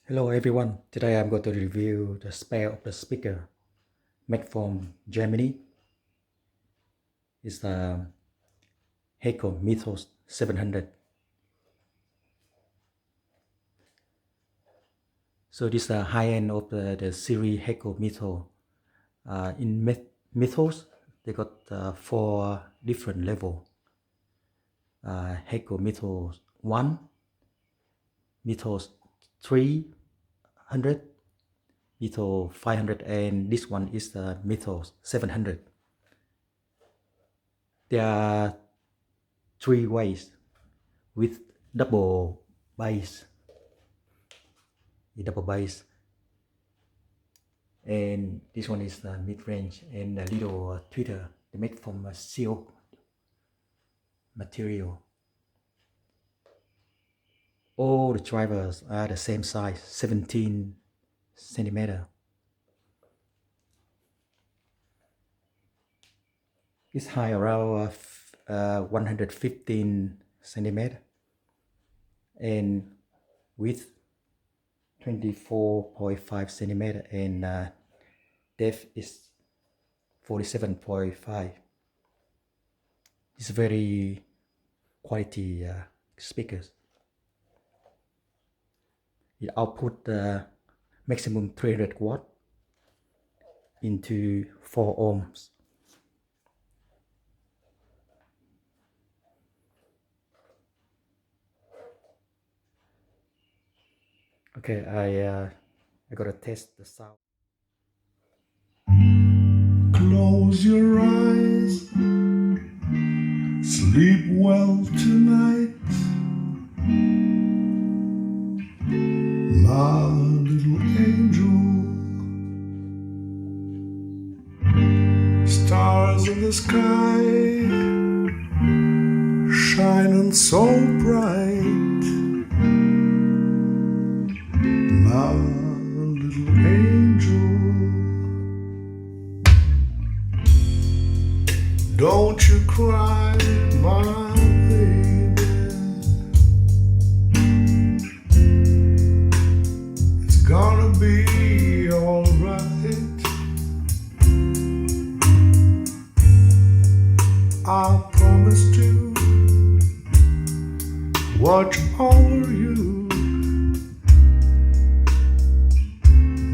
Hello everyone, today I'm going to review the spare of the speaker made from Germany. It's the Heco Mythos-700. So this is the high end of the series Heco Mythos. In Mythos, they got 4 different levels. Heco Mythos 1, Mythos 300, Mythos 500, and this one is the Mythos 700. There are 3 ways with double bass, and this one is the mid-range and the little tweeter. They made from a silk material. All the drivers are the same size, 17 centimeter. It's high around 115 centimeter and width 24.5 centimeter and depth is 47.5. It's very quality speakers. It output maximum 300 watt into 4 ohms. Okay, I gotta test the sound. Close your eyes, sleep well tonight, my little angel. Stars in the sky shining so bright, my little angel. Don't you cry, my baby. It's gonna be alright. I promise to watch over you,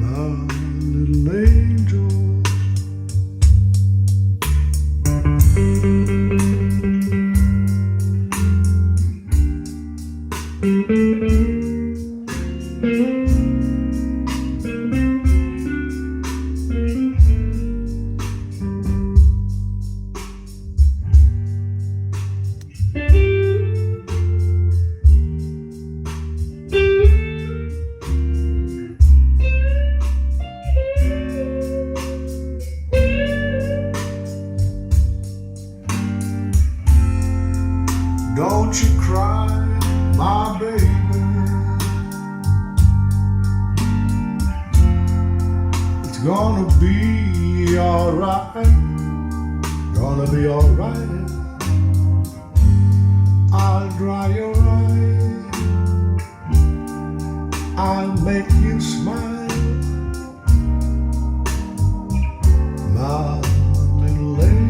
my little angel. Don't you cry, my baby. It's gonna be alright. Gonna be alright. I'll dry your eyes. I'll make you smile, my little angel.